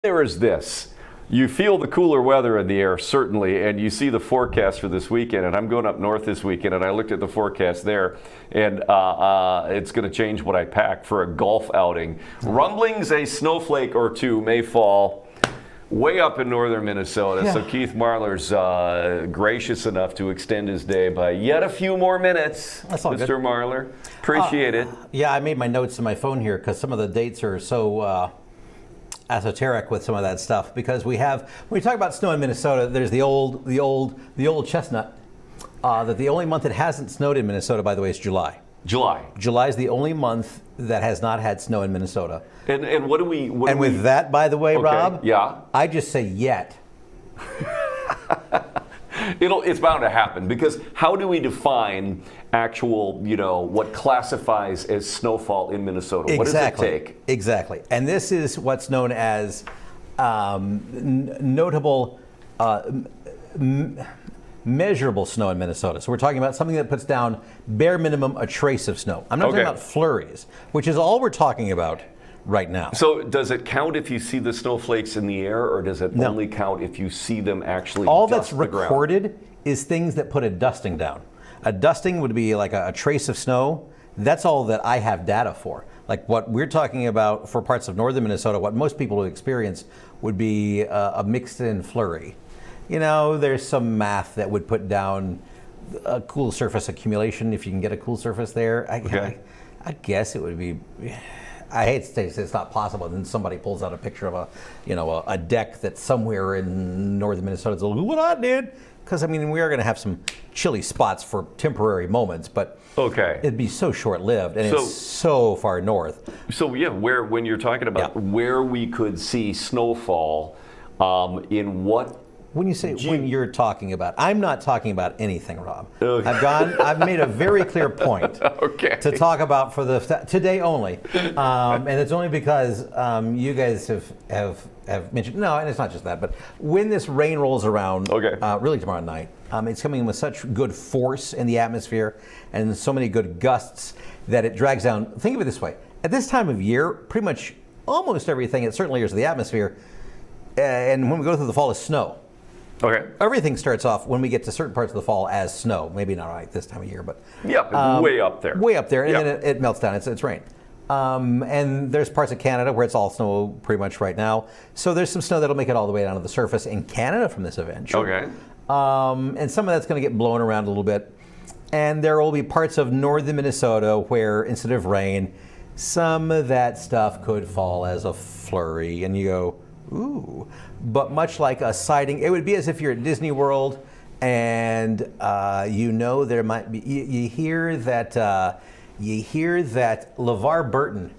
There is this. You feel the cooler weather in the air, certainly, and you see the forecast for this weekend. And I'm going up north this weekend, and I looked at the forecast there, and it's going to change what I pack for a golf outing. Rumblings, a snowflake or two may fall way up in northern Minnesota. Yeah. So Keith Marler's gracious enough to extend his day by yet a few more minutes. That's all Mr. good. Marler, appreciate it. Yeah, I made my notes in my phone here because some of the dates are so esoteric with some of that stuff. Because when we talk about snow in Minnesota, there's the old chestnut that the only month it hasn't snowed in Minnesota, by the way, is July. July is the only month that has not had snow in Minnesota. And what do we? With that, by the way, okay, Rob, yeah, I just say yet. It's bound to happen, because how do we define actual, what classifies as snowfall in Minnesota? What does it take? Exactly. And this is what's known as notable measurable snow in Minnesota. So we're talking about something that puts down bare minimum a trace of snow. I'm not talking about flurries, which is all we're talking about right now. So does it count if you see the snowflakes in the air, or does it only count if you see them actually all dust that's recorded is things that put a dusting down. A dusting would be like a trace of snow. That's all that I have data for. Like what we're talking about for parts of northern Minnesota, what most people would experience would be a mixed in flurry. There's some math that would put down a cool surface accumulation if you can get a cool surface there. I guess it would be. I hate to say it's not possible. And then somebody pulls out a picture of a deck that's somewhere in northern Minnesota. It's like, look what I did. Because we are going to have some chilly spots for temporary moments, but it'd be so short-lived, and it's so far north. So yeah, when you're talking about where we could see snowfall, in what? When you say when you're talking about, I'm not talking about anything, Rob. Okay. I've made a very clear point to talk about for today only, and it's only because you guys have mentioned. No, and it's not just that, but when this rain rolls around, really tomorrow night, it's coming with such good force in the atmosphere and so many good gusts that it drags down. Think of it this way: at this time of year, pretty much almost everything, it certainly is the atmosphere, and when we go through the fall, is snow. Everything starts off when we get to certain parts of the fall as snow. Maybe not right this time of year, but way up there. Way up there, and then it melts down. It's rain. And there's parts of Canada where it's all snow pretty much right now. So there's some snow that'll make it all the way down to the surface in Canada from this event. And some of that's going to get blown around a little bit. And there will be parts of northern Minnesota where instead of rain, some of that stuff could fall as a flurry. And you go, ooh. But much like a sighting, it would be as if you're at Disney World and there might be, you hear that LeVar Burton,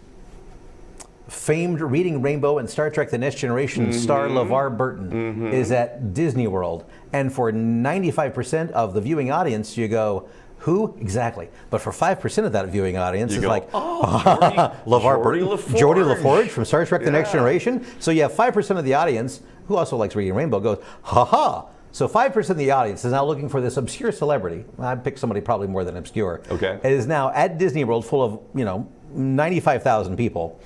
famed Reading Rainbow and Star Trek The Next Generation star LeVar Burton, is at Disney World. And for 95% of the viewing audience, you go, who? Exactly. But for 5% of that viewing audience, it's like, LeVar Burton, Geordie LaForge from Star Trek The Next Generation. So you have 5% of the audience, who also likes Reading Rainbow, goes, ha-ha. So 5% of the audience is now looking for this obscure celebrity. I picked somebody probably more than obscure. It is now at Disney World full of, 95,000 people.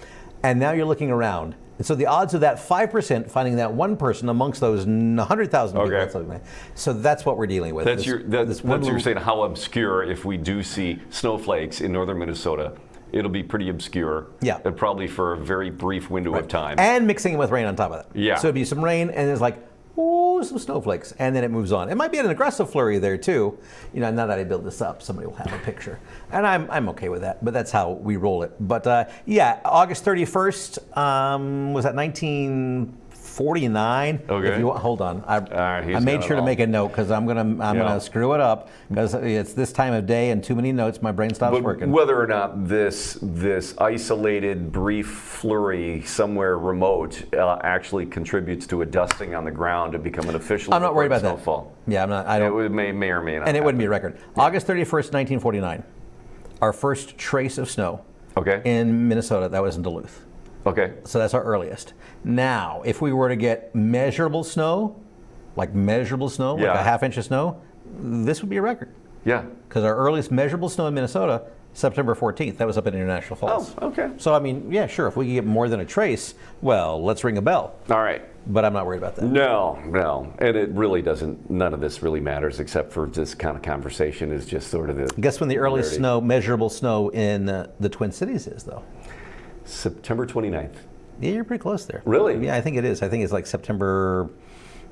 And now you're looking around. And so the odds of that 5% finding that one person amongst those 100,000 people. So that's what we're dealing with. You're saying how obscure if we do see snowflakes in northern Minnesota. It'll be pretty obscure. And probably for a very brief window of time. And mixing it with rain on top of that. So it'd be some rain and it's like, ooh, some snowflakes, and then it moves on. It might be an aggressive flurry there too. Now that I build this up, somebody will have a picture, and I'm okay with that. But that's how we roll it. But August 31st was that 1949. If you want, hold on, I made sure to make a note because I'm gonna screw it up because it's this time of day and too many notes. My brain stops working. Whether or not this isolated brief flurry somewhere remote actually contributes to a dusting on the ground to become an official. I'm not worried about snowfall. That. Yeah, I'm not. I don't. It may or may not. And it wouldn't be a record. August 31st, 1949, our first trace of snow. In Minnesota. That was in Duluth. So that's our earliest. Now, if we were to get measurable snow, like a half inch of snow, this would be a record. Because our earliest measurable snow in Minnesota September 14th. That was up in International Falls. Oh, okay. So, I mean, yeah, sure. If we can get more than a trace, well, let's ring a bell. All right. But I'm not worried about that. No. And it really doesn't, none of this really matters except for this kind of conversation is just sort of the. Guess when the earliest measurable snow in the Twin Cities is, though? September 29th. Yeah, you're pretty close there. Really? Yeah, I think it is. I think it's like September.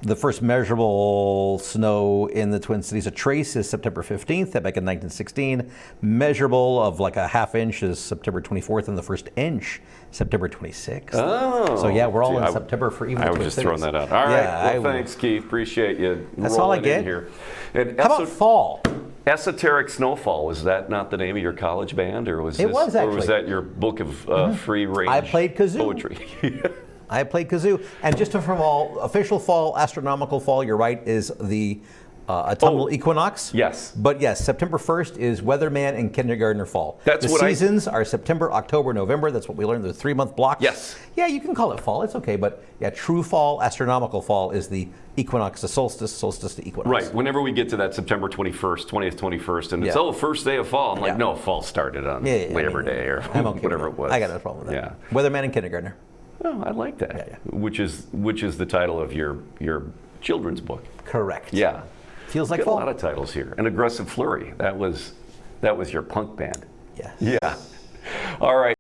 The first measurable snow in the Twin Cities, a trace, is September 15th, back in 1916. Measurable of like a half inch is September 24th, and the first inch, September 26th. Oh. So yeah, we're all in September for even the Twin Cities. I was just throwing that out. All right. Well, thanks, Keith. Appreciate you. That's all I get. In here. And how about fall? Esoteric Snowfall, was that not the name of your college band, or was it was actually, or was that your book of free range? I played kazoo. Poetry. I played kazoo, and just from all official fall, astronomical fall, you're right, is the autumnal equinox. Yes. But yes, September 1st is weatherman and kindergartner fall. That's the what seasons are September, October, November. That's what we learned. The 3-month blocks. Yes. Yeah, you can call it fall. It's okay, but yeah, true fall, astronomical fall is the equinox, the solstice to equinox. Right. Whenever we get to that September 21st, 20th, 21st, and it's first day of fall, I'm like, no, fall started on Labor Day or whatever it was. I got no problem with that. Yeah. Weatherman and kindergartner. Oh, I like that. Yeah. Which is the title of your children's book. Correct. Yeah. Feels like Got fall. a lot of titles here. An Aggressive Flurry. That was your punk band. Yes. Yeah. All right.